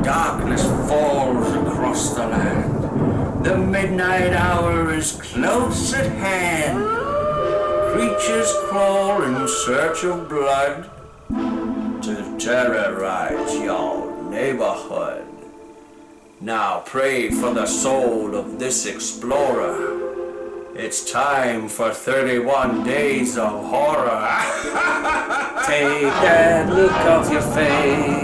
Darkness falls across the land. The midnight hour is close at hand. Creatures crawl in search of blood to terrorize your neighborhood. Now pray for the soul of this explorer. It's time for 31 days of horror. Take that look off your face.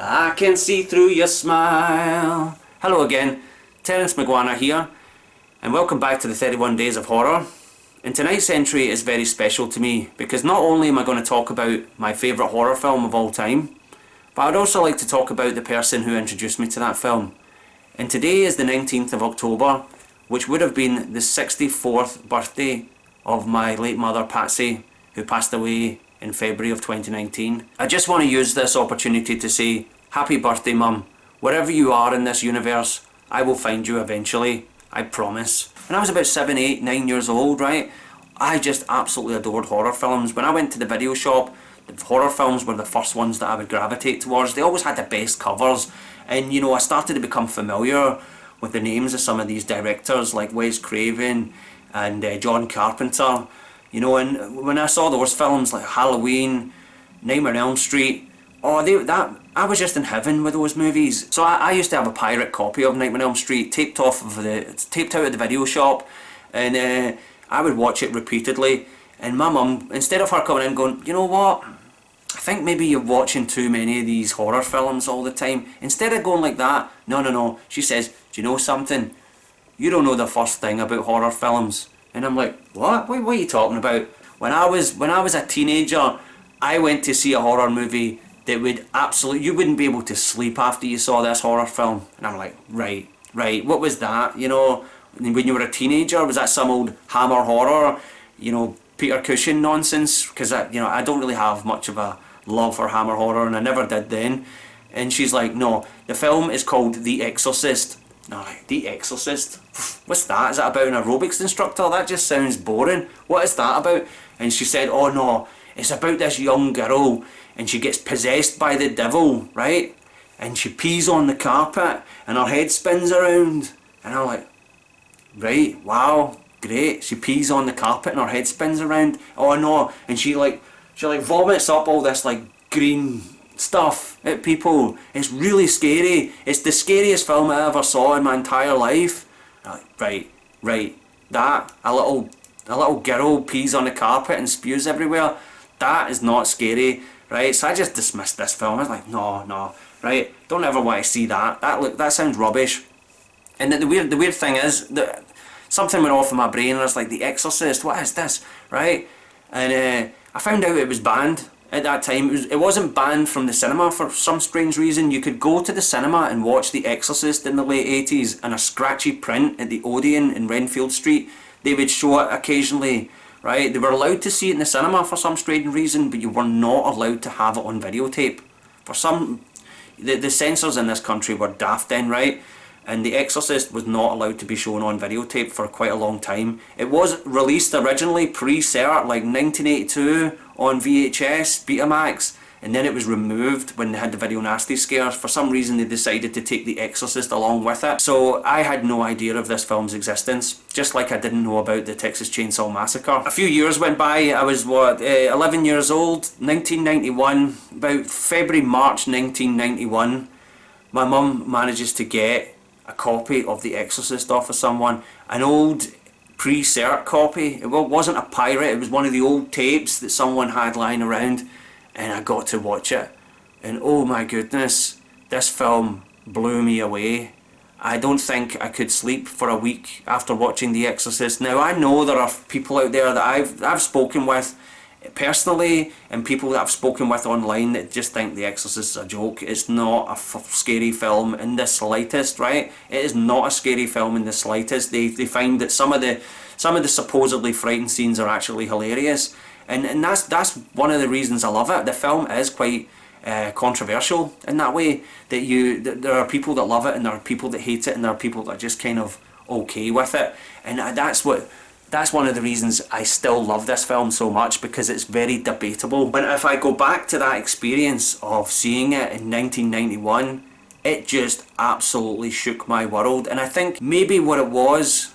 I can see through your smile. Hello again, Terence McGuana here, and welcome back to the 31 Days of Horror. And tonight's entry is very special to me because not only am I going to talk about my favourite horror film of all time, but I'd also like to talk about the person who introduced me to that film. And today is the 19th of October, which would have been the 64th birthday of my late mother Patsy, who passed away in February of 2019. I just want to use this opportunity to say, happy birthday, Mum. Wherever you are in this universe, I will find you eventually, I promise. When I was about 7, 8, 9 years old, right, I just absolutely adored horror films. When I went to the video shop, the horror films were the first ones that I would gravitate towards. They always had the best covers, and you know, I started to become familiar with the names of some of these directors like Wes Craven and John Carpenter, you know. And when I saw those films like Halloween, Nightmare on Elm Street, I was just in heaven with those movies. So I used to have a pirate copy of Nightmare on Elm Street taped out of the video shop, and I would watch it repeatedly. And my mum, instead of her coming in going, you know what, I think maybe you're watching too many of these horror films all the time. Instead of going like that, no. She says, do you know something? You don't know the first thing about horror films. And I'm like, what? What are you talking about? When I was a teenager, I went to see a horror movie that you wouldn't be able to sleep after you saw this horror film. And I'm like, right. What was that? You know, when you were a teenager, was that some old Hammer horror? You know, Peter Cushing nonsense, because I don't really have much of a love for Hammer horror, and I never did then. And she's like, no, the film is called The Exorcist. And I'm like, The Exorcist? What's that? Is that about an aerobics instructor? That just sounds boring. What is that about? And she said, oh no, it's about this young girl, and she gets possessed by the devil, right? And she pees on the carpet, and her head spins around. And I'm like, right, wow. Great, she pees on the carpet and her head spins around. Oh no, and she vomits up all this like green stuff at people. It's really scary. It's the scariest film I ever saw in my entire life. I'm like, right, that a little girl pees on the carpet and spews everywhere. That is not scary, right? So I just dismissed this film. I was like, no, right? Don't ever want to see that. That sounds rubbish. And the weird thing is that something went off in my brain and I was like, The Exorcist, what is this, right? And I found out it was banned at that time. It wasn't banned from the cinema for some strange reason. You could go to the cinema and watch The Exorcist in the late 80s in a scratchy print at the Odeon in Renfield Street. They would show it occasionally, right? They were allowed to see it in the cinema for some strange reason, but you were not allowed to have it on videotape. The censors in this country were daft then, right? And The Exorcist was not allowed to be shown on videotape for quite a long time. It was released originally pre-cert, like 1982, on VHS, Betamax, and then it was removed when they had the video nasty scares. For some reason they decided to take The Exorcist along with it. So I had no idea of this film's existence, just like I didn't know about the Texas Chainsaw Massacre. A few years went by. I was 11 years old, 1991, about February, March 1991, my mum manages to get a copy of The Exorcist off of someone, an old pre-cert copy. It wasn't a pirate, it was one of the old tapes that someone had lying around, and I got to watch it. And oh my goodness, this film blew me away. I don't think I could sleep for a week after watching The Exorcist. Now I know there are people out there that I've spoken with personally, and people that I've spoken with online that just think The Exorcist is a joke. It's not a scary film in the slightest, right? It is not a scary film in the slightest. They find that some of the supposedly frightened scenes are actually hilarious, and that's one of the reasons I love it. The film is quite controversial in that way, that there are people that love it and there are people that hate it and there are people that are just kind of okay with it, and that's what That's one of the reasons I still love this film so much, because it's very debatable. But if I go back to that experience of seeing it in 1991, it just absolutely shook my world. And I think maybe what it was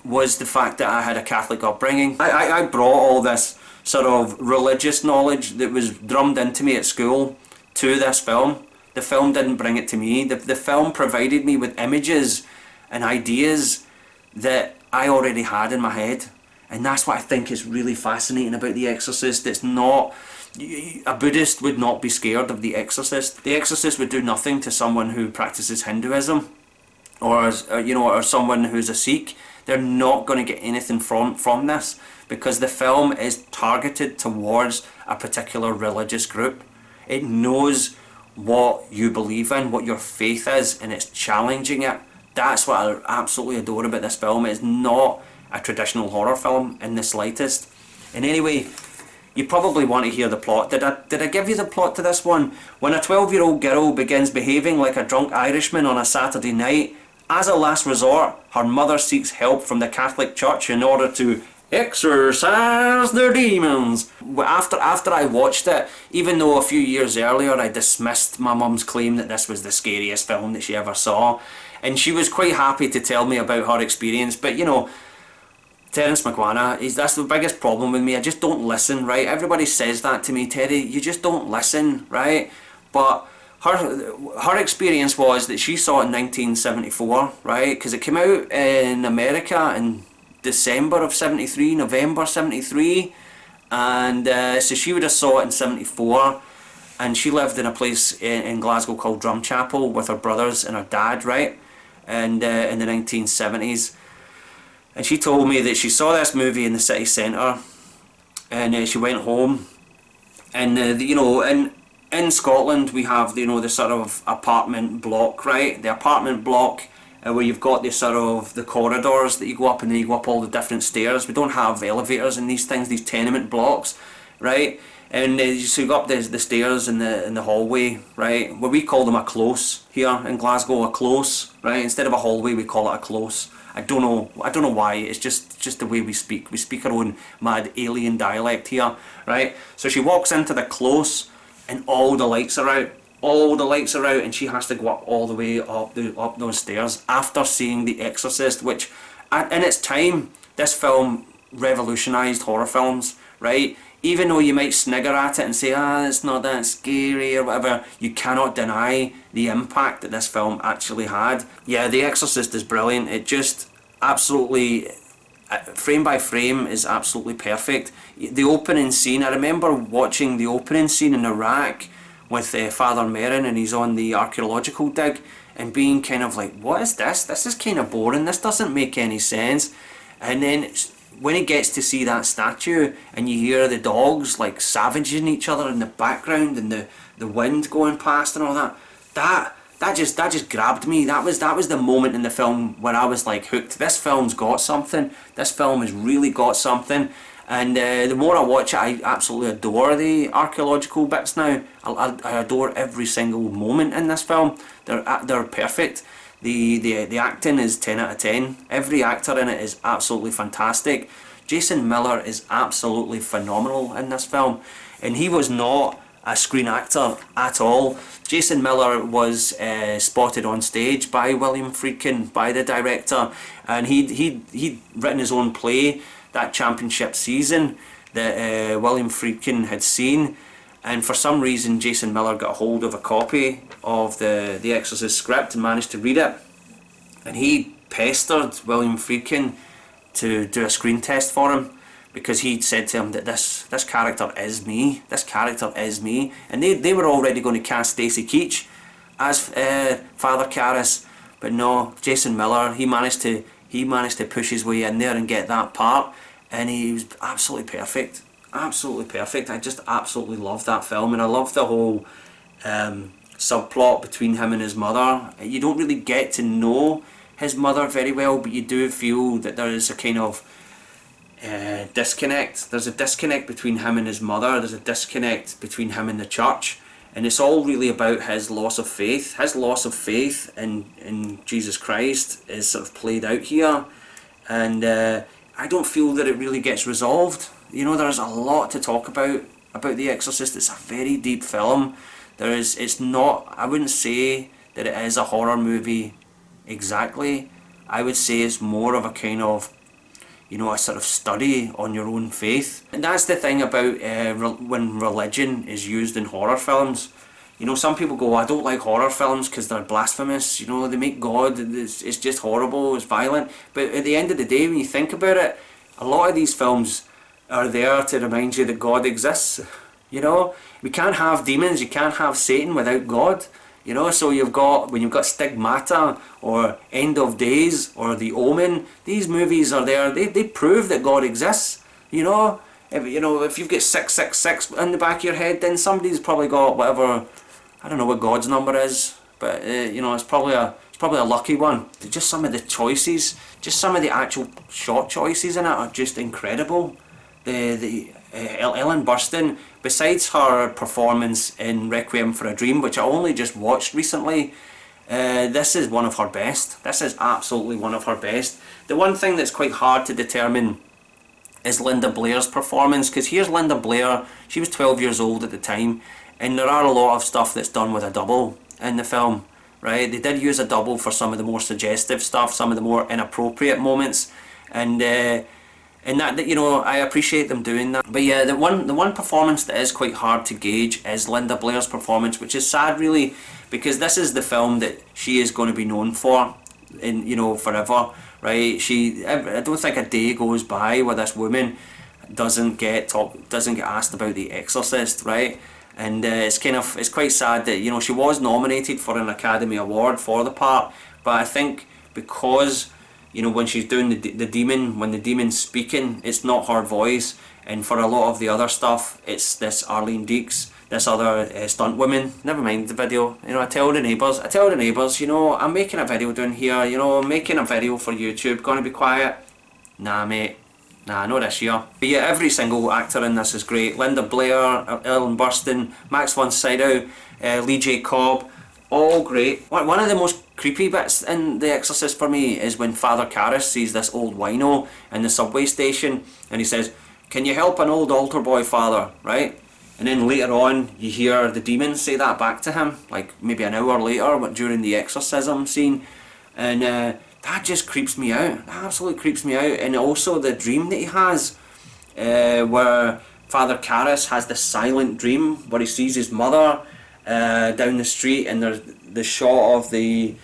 the fact that I had a Catholic upbringing. I brought all this sort of religious knowledge that was drummed into me at school to this film. The film didn't bring it to me. The film provided me with images and ideas that I already had in my head. And that's what I think is really fascinating about The Exorcist. It's not... A Buddhist would not be scared of The Exorcist. The Exorcist would do nothing to someone who practices Hinduism, or someone who's a Sikh. They're not going to get anything from this, because the film is targeted towards a particular religious group. It knows what you believe in, what your faith is, and it's challenging it. That's what I absolutely adore about this film. It's not a traditional horror film in the slightest. And anyway, you probably want to hear the plot. Did I give you the plot to this one? When a 12-year-old girl begins behaving like a drunk Irishman on a Saturday night, as a last resort, her mother seeks help from the Catholic Church in order to exorcise their demons. After I watched it, even though a few years earlier I dismissed my mum's claim that this was the scariest film that she ever saw, and she was quite happy to tell me about her experience, but you know, Terence McGuana, that's the biggest problem with me. I just don't listen, right? Everybody says that to me, Terry, you just don't listen, right? But her experience was that she saw it in 1974, right? Because it came out in America in December of 73, November 73, and so she would have saw it in 74, and she lived in a place in Glasgow called Drumchapel with her brothers and her dad, right? And in the 1970s. And she told me that she saw this movie in the city centre, and she went home, and in Scotland we have the sort of apartment block, right? The apartment block where you've got the sort of the corridors that you go up, and then you go up all the different stairs. We don't have elevators in these things, these tenement blocks, right? And so you go up the stairs in the hallway, right? Well, we call them a close here in Glasgow, a close, right? Instead of a hallway, we call it a close. I don't know why. It's just the way we speak. We speak our own mad alien dialect here, right? So she walks into the close, and all the lights are out. All the lights are out, and she has to go up all the way up those stairs after seeing The Exorcist, which, in its time, this film revolutionised horror films, right? Even though you might snigger at it and say, it's not that scary or whatever, you cannot deny the impact that this film actually had. Yeah, The Exorcist is brilliant. It just absolutely, frame by frame, is absolutely perfect. The opening scene, I remember watching the opening scene in Iraq with Father Merrin, and he's on the archaeological dig, and being kind of like, what is this? This is kind of boring. This doesn't make any sense. And then when he gets to see that statue, and you hear the dogs like savaging each other in the background, and the wind going past and all that just grabbed me. That was the moment in the film where I was like hooked. This film's got something. This film has really got something. And the more I watch it, I absolutely adore the archaeological bits now. I adore every single moment in this film. They're perfect. The acting is 10 out of 10. Every actor in it is absolutely fantastic. Jason Miller is absolutely phenomenal in this film, and he was not a screen actor at all. Jason Miller was spotted on stage by William Friedkin, by the director, and he'd written his own play that championship season that William Friedkin had seen, and for some reason Jason Miller got hold of a copy of the Exorcist script and managed to read it, and he pestered William Friedkin to do a screen test for him, because he'd said to him that this character is me, and they were already going to cast Stacey Keach as Father Karras, but no, Jason Miller, he managed to push his way in there and get that part, and he was absolutely perfect. I just absolutely loved that film, and I loved the whole subplot between him and his mother. You don't really get to know his mother very well, but you do feel that there is a kind of disconnect. There's a disconnect between him and his mother. There's a disconnect between him and the church, and it's all really about his loss of faith. His loss of faith in Jesus Christ is sort of played out here, and I don't feel that it really gets resolved. You know, there's a lot to talk about The Exorcist. It's a very deep film. It's not, I wouldn't say that it is a horror movie exactly. I would say it's more of a kind of, you know, a sort of study on your own faith. And that's the thing about when religion is used in horror films. You know, some people go, I don't like horror films because they're blasphemous, you know, they make God, it's just horrible, it's violent. But at the end of the day, when you think about it, a lot of these films are there to remind you that God exists. You know, we can't have demons, you can't have Satan without God. You know, so when you've got Stigmata or End of Days or The Omen, these movies are there, they prove that God exists. You know, if you've got 666 in the back of your head, then somebody's probably got whatever, I don't know what God's number is, but you know, it's probably a lucky one. Just some of the choices, just some of the actual shot choices in it are just incredible. Ellen Burstyn, besides her performance in Requiem for a Dream, which I only just watched recently, this is one of her best. This is absolutely one of her best. The one thing that's quite hard to determine is Linda Blair's performance, because here's Linda Blair, she was 12 years old at the time, and there are a lot of stuff that's done with a double in the film, right? They did use a double for some of the more suggestive stuff, some of the more inappropriate moments, and that, you know, I appreciate them doing that. But yeah, the one performance that is quite hard to gauge is Linda Blair's performance, which is sad really, because this is the film that she is going to be known for, you know, forever, right? I don't think a day goes by where this woman doesn't get asked about The Exorcist, right? And it's quite sad that, you know, she was nominated for an Academy Award for the part, but I think because, you know, when she's doing the demon, when the demon's speaking, it's not her voice, and for a lot of the other stuff, it's this Arlene Deeks, this other stunt woman. Never mind the video. You know, I tell the neighbours, you know, I'm making a video down here. You know, I'm making a video for YouTube. Gonna be quiet? Nah, mate. Nah, not this year. But yeah, every single actor in this is great. Linda Blair, Ellen Burstyn, Max von Sydow, Lee J. Cobb, all great. One of the most creepy bits in The Exorcist for me is when Father Karras sees this old wino in the subway station, and he says, "Can you help an old altar boy, Father?" Right? And then later on, you hear the demon say that back to him, like maybe an hour later, during the exorcism scene, and that just creeps me out. That absolutely creeps me out. And also the dream that he has, where Father Karras has this silent dream where he sees his mother down the street, and there's the shot of the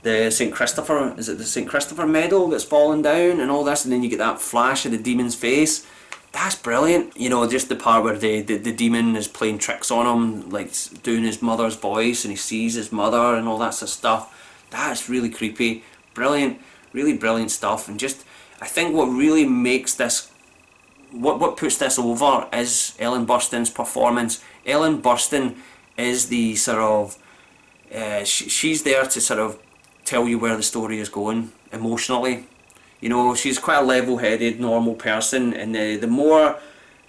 St. Christopher, is it the St. Christopher medal that's fallen down and all this, and then you get that flash of the demon's face. That's brilliant. You know, just the part where the demon is playing tricks on him, like doing his mother's voice, and he sees his mother and all that sort of stuff. That's really creepy. Brilliant, really brilliant stuff. And just, I think what really makes this, what puts this over is Ellen Burstyn's performance. Ellen Burstyn is the sort of, she's there to sort of tell you where the story is going emotionally. You know, she's quite a level-headed, normal person, and the more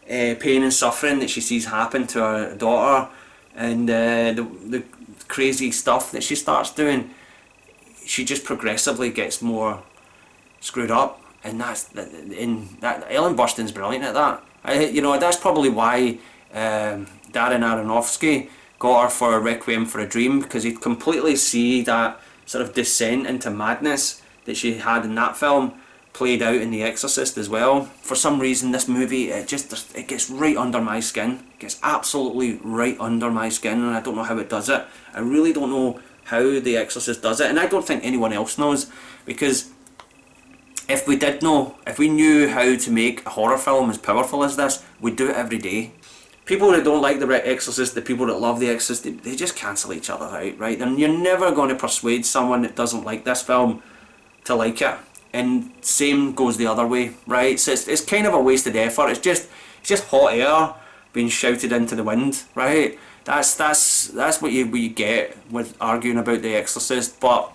pain and suffering that she sees happen to her daughter, and the crazy stuff that she starts doing, she just progressively gets more screwed up, and that's Ellen Burstyn's brilliant at that. You know, that's probably why Darren Aronofsky got her for Requiem for a Dream, because he'd completely see that sort of descent into madness that she had in that film played out in The Exorcist as well. For some reason, this movie, it gets right under my skin. It gets absolutely right under my skin, and I don't know how it does it. I really don't know how The Exorcist does it, and I don't think anyone else knows, because if we did know, if we knew how to make a horror film as powerful as this, we'd do it every day. People that don't like The Exorcist, the people that love The Exorcist, they just cancel each other out, right? And you're never going to persuade someone that doesn't like this film to like it. And same goes the other way, right? So it's kind of a wasted effort. It's just hot air being shouted into the wind, right? That's what you get with arguing about The Exorcist. But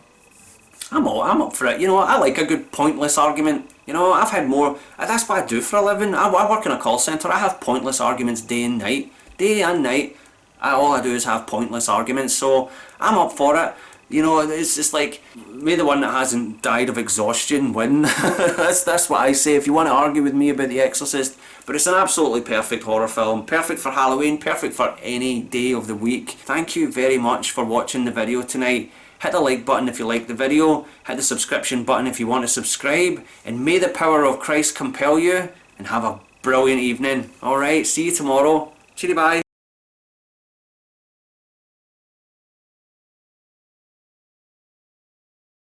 I'm up for it. You know, I like a good pointless argument. You know, I've had more. That's what I do for a living. I work in a call centre. I have pointless arguments day and night. Day and night. All I do is have pointless arguments. So I'm up for it. You know, it's just like, may the one that hasn't died of exhaustion win. That's what I say if you want to argue with me about The Exorcist. But it's an absolutely perfect horror film. Perfect for Halloween, perfect for any day of the week. Thank you very much for watching the video tonight. Hit the like button if you like the video. Hit the subscription button if you want to subscribe. And may the power of Christ compel you. And have a brilliant evening. Alright, see you tomorrow. Cheery bye.